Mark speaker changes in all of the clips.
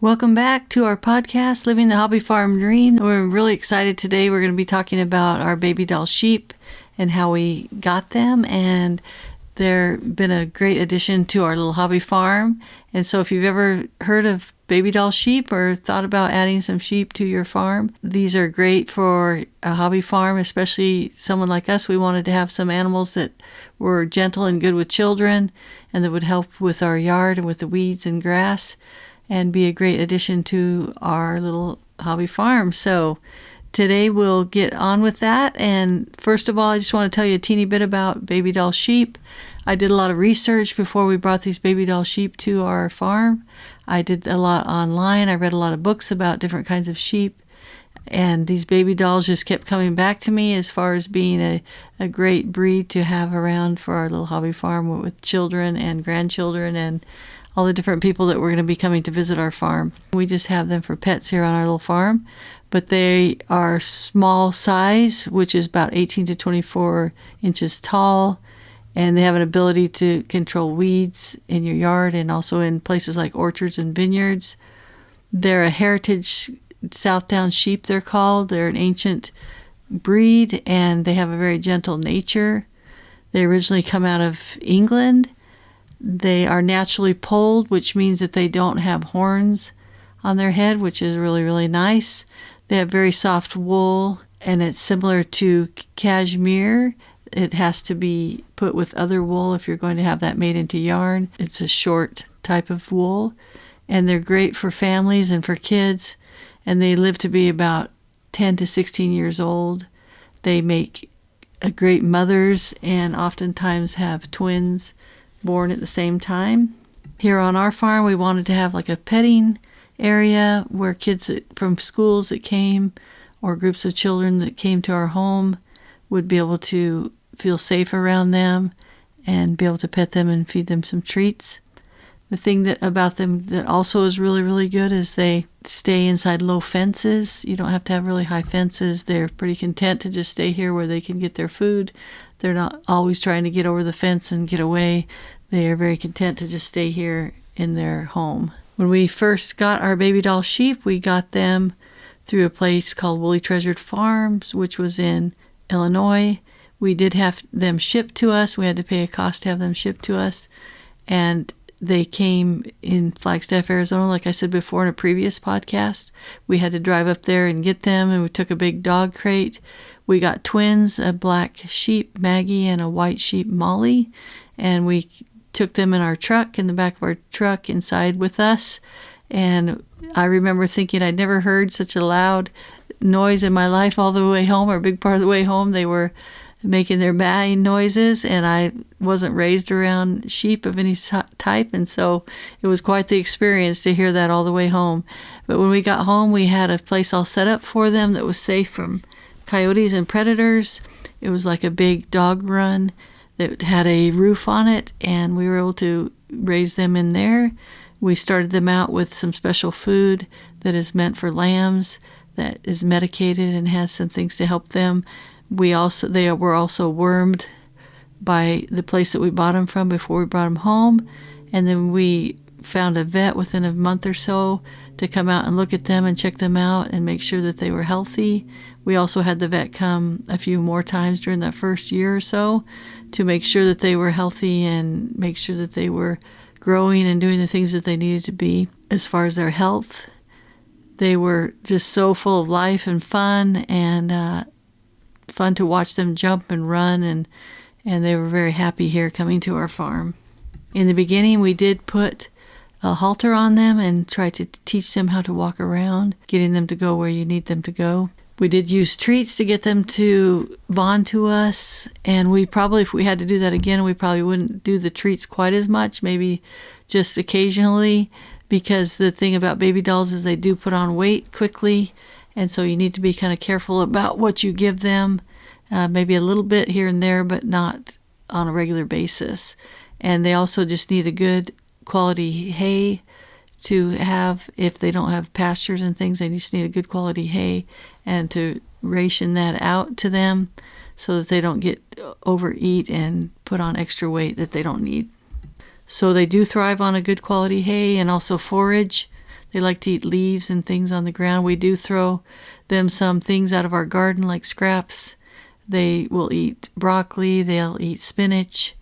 Speaker 1: Welcome back to our podcast, Living the Hobby Farm Dream. We're really excited today. We're going to be talking about our Babydoll sheep and how we got them. And they've been a great addition to our little hobby farm. And so if you've ever heard of Babydoll sheep or thought about adding some sheep to your farm, these are great for a hobby farm, especially someone like us. We wanted to have some animals that were gentle and good with children and that would help with our yard and with the weeds and grass, and be a great addition to our little hobby farm. So today we'll get on with that. And first of all, I just want to tell you a teeny bit about Babydoll sheep. I did a lot of research before we brought these Babydoll sheep to our farm. I did a lot online. I read a lot of books about different kinds of sheep. And these Babydolls just kept coming back to me as far as being a great breed to have around for our little hobby farm with children and grandchildren and all the different people that were going to be coming to visit our farm. We just have them for pets here on our little farm, but they are small size, which is about 18 to 24 inches tall, and they have an ability to control weeds in your yard and also in places like orchards and vineyards. They're a heritage Southdown sheep, they're called. They're an ancient breed, and they have a very gentle nature. They originally come out of England. They are naturally polled, which means that they don't have horns on their head, which is really, really nice. They have very soft wool, and it's similar to cashmere. It has to be put with other wool if you're going to have that made into yarn. It's a short type of wool, and they're great for families and for kids, and they live to be about 10 to 16 years old. They make great mothers and oftentimes have twins born at the same time. Here on our farm, we wanted to have like a petting area where kids from schools that came or groups of children that came to our home would be able to feel safe around them and be able to pet them and feed them some treats. The thing that about them that also is really, really good is they stay inside low fences. You don't have to have really high fences. They're pretty content to just stay here where they can get their food. They're not always trying to get over the fence and get away. They are very content to just stay here in their home. When we first got our Babydoll sheep, we got them through a place called Woolly Treasured Farms, which was in Illinois. We did have them shipped to us. We had to pay a cost to have them shipped to us. And they came in Flagstaff, Arizona, like I said before in a previous podcast. We had to drive up there and get them, and we took a big dog crate. We got twins, a black sheep, Maggie, and a white sheep, Molly, and we took them in our truck, in the back of our truck, inside with us. And I remember thinking I'd never heard such a loud noise in my life all the way home, or a big part of the way home. They were making their baying noises, and I wasn't raised around sheep of any type, and so it was quite the experience to hear that all the way home. But when we got home, we had a place all set up for them that was safe from coyotes and predators. It was like a big dog run that had a roof on it, and we were able to raise them in there. We started them out with some special food that is meant for lambs, that is medicated and has some things to help them. They were also wormed by the place that we bought them from before we brought them home, and then we found a vet within a month or so to come out and look at them and check them out and make sure that they were healthy. We also had the vet come a few more times during that first year or so to make sure that they were healthy and make sure that they were growing and doing the things that they needed to be. As far as their health, they were just so full of life and fun, and fun to watch them jump and run, and they were very happy here coming to our farm. In the beginning, we did put a halter on them and try to teach them how to walk around, getting them to go where you need them to go. We did use treats to get them to bond to us, and we probably, if we had to do that again, we probably wouldn't do the treats quite as much, maybe just occasionally, because the thing about Babydolls is they do put on weight quickly, and so you need to be kind of careful about what you give them, maybe a little bit here and there, but not on a regular basis. And they also just need a good quality hay to have. If they don't have pastures and things, they just need a good quality hay, and to ration that out to them so that they don't get overeat and put on extra weight that they don't need. So they do thrive on a good quality hay and also forage. They like to eat leaves and things on the ground. We do throw them some things out of our garden like scraps. They will eat broccoli, they'll eat spinach,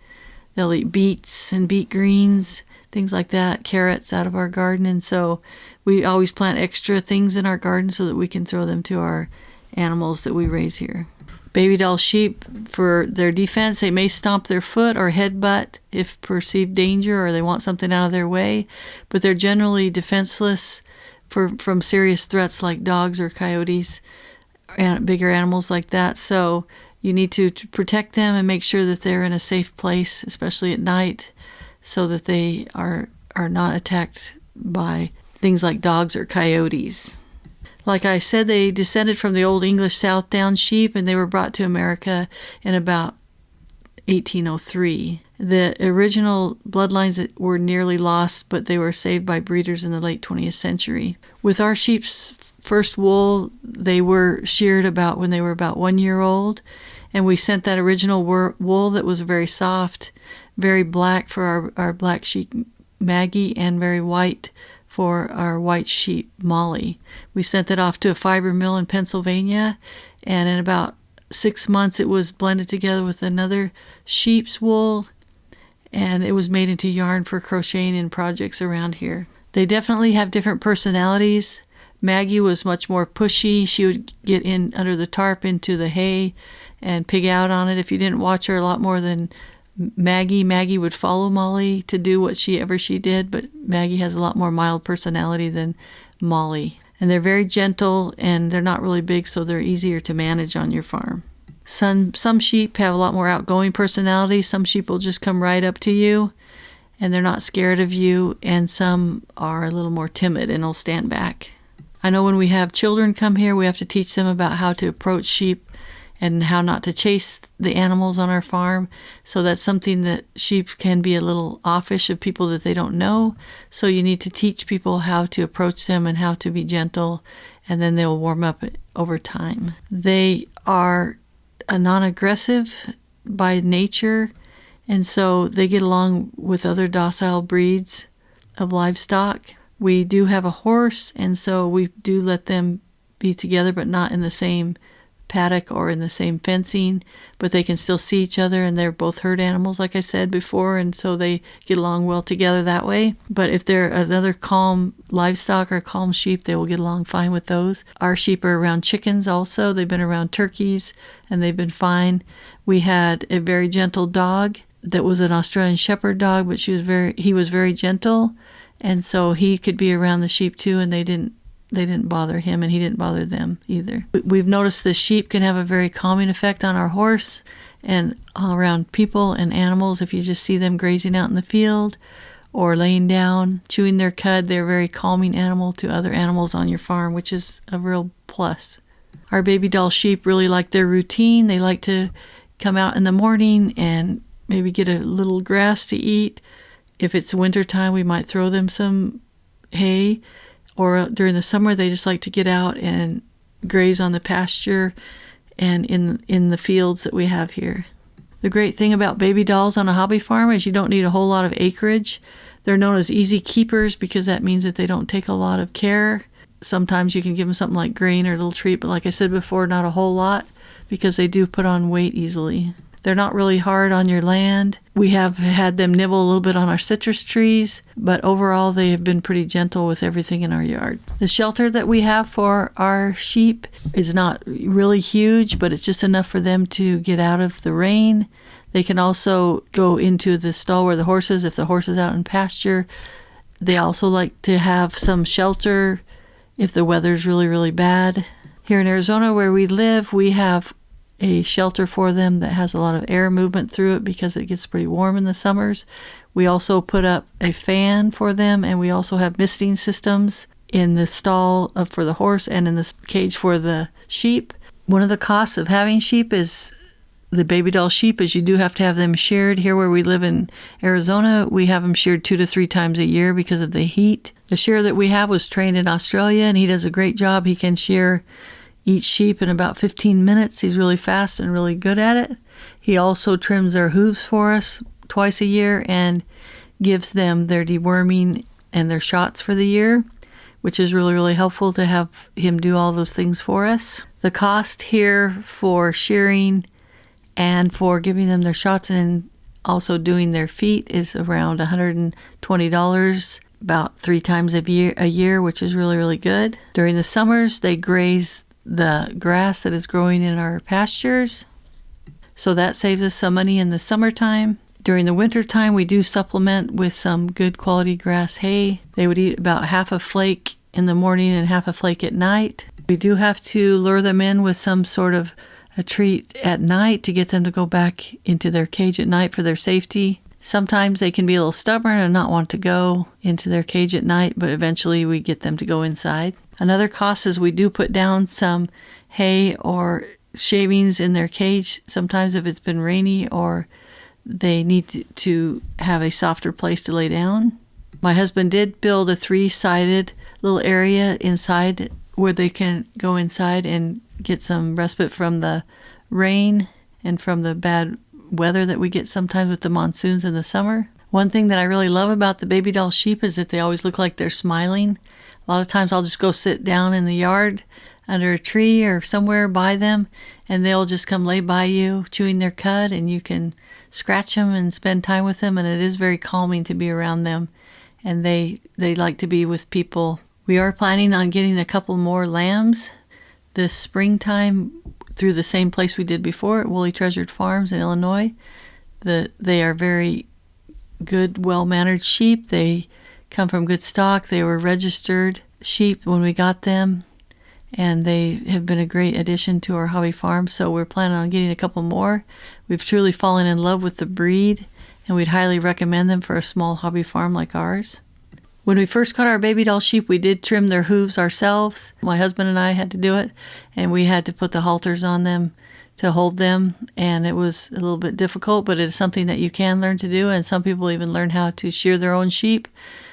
Speaker 1: they'll eat beets and beet greens, things like that, carrots out of our garden. And so we always plant extra things in our garden so that we can throw them to our animals that we raise here. Babydoll sheep, for their defense, they may stomp their foot or headbutt if perceived danger or they want something out of their way, but they're generally defenseless from serious threats like dogs or coyotes and bigger animals like that. So you need to protect them and make sure that they're in a safe place, especially at night, so that they are not attacked by things like dogs or coyotes. Like I said, they descended from the old English Southdown sheep, and they were brought to America in about 1803. The original bloodlines were nearly lost, but they were saved by breeders in the late 20th century. With our sheep's first wool, they were sheared when they were about 1 year old, and we sent that original wool that was very soft, very black for our black sheep Maggie, and very white for our white sheep, Molly. We sent that off to a fiber mill in Pennsylvania, and in about 6 months it was blended together with another sheep's wool, and it was made into yarn for crocheting in projects around here. They definitely have different personalities. Maggie was much more pushy. She would get in under the tarp into the hay and pig out on it. If you didn't watch her a lot more than Maggie would follow Molly to do whatever she did, but Maggie has a lot more mild personality than Molly. And they're very gentle, and they're not really big, so they're easier to manage on your farm. Some sheep have a lot more outgoing personality. Some sheep will just come right up to you, and they're not scared of you, and some are a little more timid and will stand back. I know when we have children come here, we have to teach them about how to approach sheep and how not to chase the animals on our farm. So that's something that sheep can be a little offish of people that they don't know. So you need to teach people how to approach them and how to be gentle, and then they'll warm up over time. They are non-aggressive by nature, and so they get along with other docile breeds of livestock. We do have a horse, and so we do let them be together, but not in the same paddock or in the same fencing, but they can still see each other, and they're both herd animals, like I said before, and so they get along well together that way. But if they're another calm livestock or calm sheep, they will get along fine with those. Our sheep are around chickens also. They've been around turkeys, and they've been fine. We had a very gentle dog that was an Australian Shepherd dog, but he was very gentle, and so he could be around the sheep too, and they didn't bother him, and he didn't bother them either. We've noticed the sheep can have a very calming effect on our horse and around people and animals. If you just see them grazing out in the field or laying down, chewing their cud, they're a very calming animal to other animals on your farm, which is a real plus. Our Babydoll sheep really like their routine. They like to come out in the morning and maybe get a little grass to eat. If it's wintertime, we might throw them some hay. Or during the summer, they just like to get out and graze on the pasture and in the fields that we have here. The great thing about Babydolls on a hobby farm is you don't need a whole lot of acreage. They're known as easy keepers because that means that they don't take a lot of care. Sometimes you can give them something like grain or a little treat, but like I said before, not a whole lot because they do put on weight easily. They're not really hard on your land. We have had them nibble a little bit on our citrus trees, but overall they have been pretty gentle with everything in our yard. The shelter that we have for our sheep is not really huge, but it's just enough for them to get out of the rain. They can also go into the stall where the horse is if the horse is out in pasture. They also like to have some shelter if the weather's really, really bad. Here in Arizona where we live, we have a shelter for them that has a lot of air movement through it because it gets pretty warm in the summers. We also put up a fan for them, and we also have misting systems in the stall for the horse and in the cage for the sheep. One of the costs of having sheep is the Babydoll sheep is you do have to have them sheared. Here where we live in Arizona, we have them sheared 2 to 3 times a year because of the heat. The shearer that we have was trained in Australia, and he does a great job. He can shear each sheep in about 15 minutes. He's really fast and really good at it. He also trims their hooves for us twice a year and gives them their deworming and their shots for the year. which is really, really helpful to have him do all those things for us. The cost here for shearing and for giving them their shots and also doing their feet is around $120, about 3 times a year, which is really, really good. During the summers, they graze the grass that is growing in our pastures, so that saves us some money in the summertime. During the wintertime, we do supplement with some good quality grass hay. They would eat about half a flake in the morning and half a flake at night. We do have to lure them in with some sort of a treat at night to get them to go back into their cage at night for their safety. Sometimes they can be a little stubborn and not want to go into their cage at night, but eventually we get them to go inside. Another cost is we do put down some hay or shavings in their cage, sometimes if it's been rainy or they need to have a softer place to lay down. My husband did build a 3-sided little area inside where they can go inside and get some respite from the rain and from the bad weather that we get sometimes with the monsoons in the summer. One thing that I really love about the Babydoll sheep is that they always look like they're smiling. A lot of times I'll just go sit down in the yard under a tree or somewhere by them, and they'll just come lay by you chewing their cud, and you can scratch them and spend time with them, and it is very calming to be around them, and they like to be with people. We are planning on getting a couple more lambs this springtime through the same place we did before at Woolly Treasured Farms in Illinois. They are very good, well-mannered sheep. They come from good stock. They were registered sheep when we got them, and they have been a great addition to our hobby farm, so we're planning on getting a couple more. We've truly fallen in love with the breed, and we'd highly recommend them for a small hobby farm like ours. When we first got our Babydoll sheep, we did trim their hooves ourselves. My husband and I had to do it, and we had to put the halters on them to hold them, and it was a little bit difficult, but it's something that you can learn to do, and some people even learn how to shear their own sheep.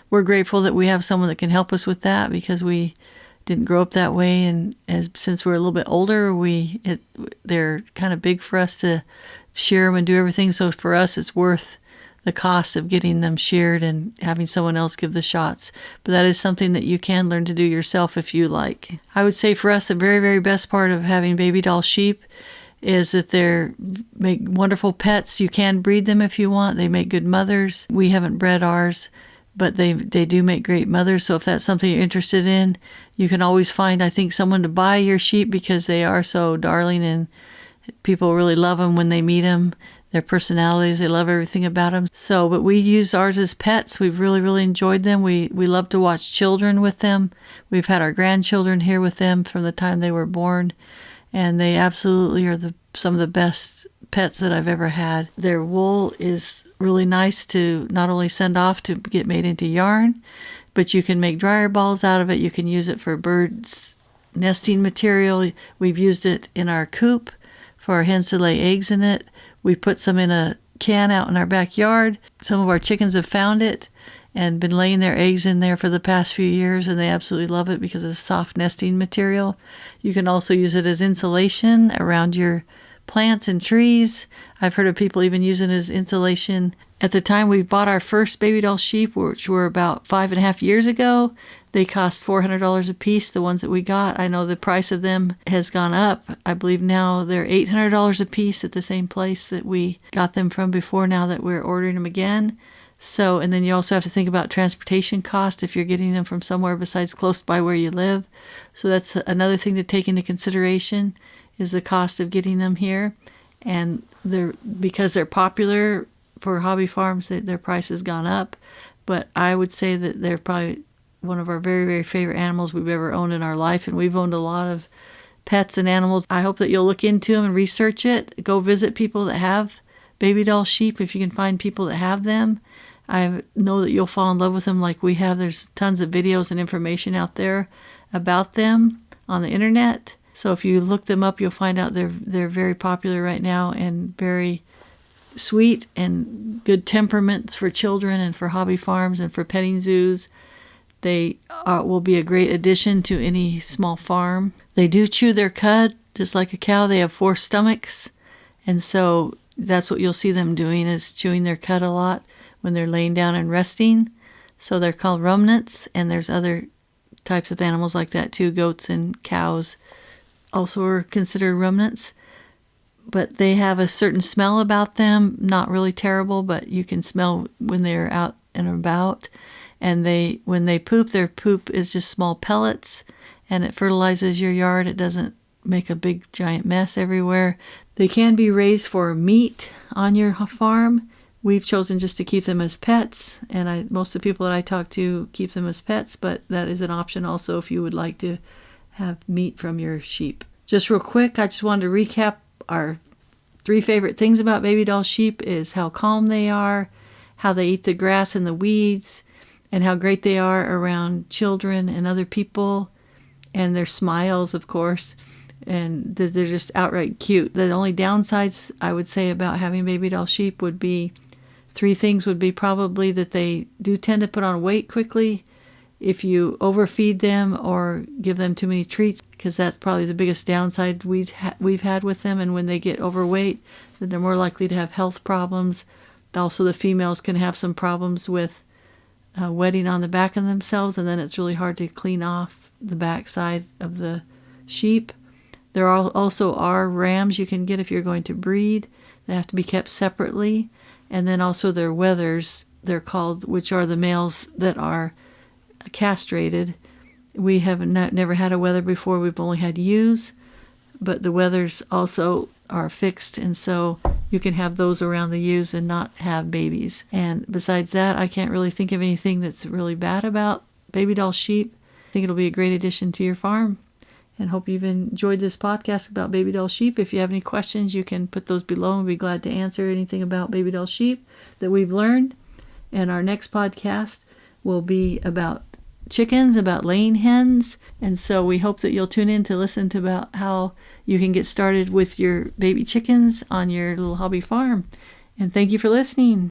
Speaker 1: We're grateful that we have someone that can help us with that because we didn't grow up that way, and since we're a little bit older, they're kind of big for us to shear them and do everything, so for us it's worth the cost of getting them sheared and having someone else give the shots. But that is something that you can learn to do yourself if you like. I would say for us the very, very best part of having Babydoll sheep is that they make wonderful pets. You can breed them if you want. They make good mothers. We haven't bred ours, but they do make great mothers. So if that's something you're interested in, you can always find, I think, someone to buy your sheep because they are so darling and people really love them when they meet them. Their personalities, they love everything about them. But we use ours as pets. We've really, really enjoyed them. We love to watch children with them. We've had our grandchildren here with them from the time they were born, and they absolutely are some of the best pets that I've ever had. Their wool is really nice to not only send off to get made into yarn, but you can make dryer balls out of it. You can use it for birds' nesting material. We've used it in our coop for our hens to lay eggs in it. We put some in a can out in our backyard. Some of our chickens have found it and been laying their eggs in there for the past few years, and they absolutely love it because it's soft nesting material. You can also use it as insulation around your plants and trees. I've heard of people even using it as insulation. At the time we bought our first Babydoll sheep, which were about 5.5 years ago, they cost $400 a piece, the ones that we got. I know the price of them has gone up. I believe now they're $800 a piece at the same place that we got them from before, now that we're ordering them again. And then you also have to think about transportation cost if you're getting them from somewhere besides close by where you live. So that's another thing to take into consideration, is the cost of getting them here. And because they're popular for hobby farms, their price has gone up. But I would say that they're probably one of our very, very favorite animals we've ever owned in our life, and we've owned a lot of pets and animals. I hope that you'll look into them and research it. Go visit people that have Babydoll sheep if you can find people that have them. I know that you'll fall in love with them like we have. There's tons of videos and information out there about them on the internet. So if you look them up, you'll find out they're very popular right now and very sweet and good temperaments for children and for hobby farms and for petting zoos. They will be a great addition to any small farm. They do chew their cud just like a cow. They have 4 stomachs, and so that's what you'll see them doing, is chewing their cud a lot when they're laying down and resting. So they're called ruminants, and there's other types of animals like that too. Goats and cows also are considered ruminants. But they have a certain smell about them, not really terrible, but you can smell when they're out and about. And when they poop, their poop is just small pellets, and it fertilizes your yard. It doesn't make a big giant mess everywhere. They can be raised for meat on your farm. We've chosen just to keep them as pets, and most of the people that I talk to keep them as pets, but that is an option also if you would like to have meat from your sheep. Just real quick, I just wanted to recap our 3 favorite things about Babydoll sheep is how calm they are, how they eat the grass and the weeds, and how great they are around children and other people, and their smiles, of course, and they're just outright cute. The only downsides I would say about having Babydoll sheep would be 3 things would be probably that they do tend to put on weight quickly if you overfeed them or give them too many treats, because that's probably the biggest downside we've had with them. And when they get overweight, then they're more likely to have health problems. Also, the females can have some problems with wetting on the back of themselves, and then it's really hard to clean off the backside of the sheep. There also are rams you can get if you're going to breed. They have to be kept separately. And then also their wethers, they're called, which are the males that are castrated. We have never had a wether before. We've only had ewes, but the wethers also are fixed, and so you can have those around the ewes and not have babies. And besides that, I can't really think of anything that's really bad about Babydoll sheep. I think it'll be a great addition to your farm, and hope you've enjoyed this podcast about Babydoll sheep. If you have any questions, you can put those below, and we'll be glad to answer anything about Babydoll sheep that we've learned. And our next podcast will be about chickens, about laying hens. And so we hope that you'll tune in to listen to about how you can get started with your baby chickens on your little hobby farm. And thank you for listening.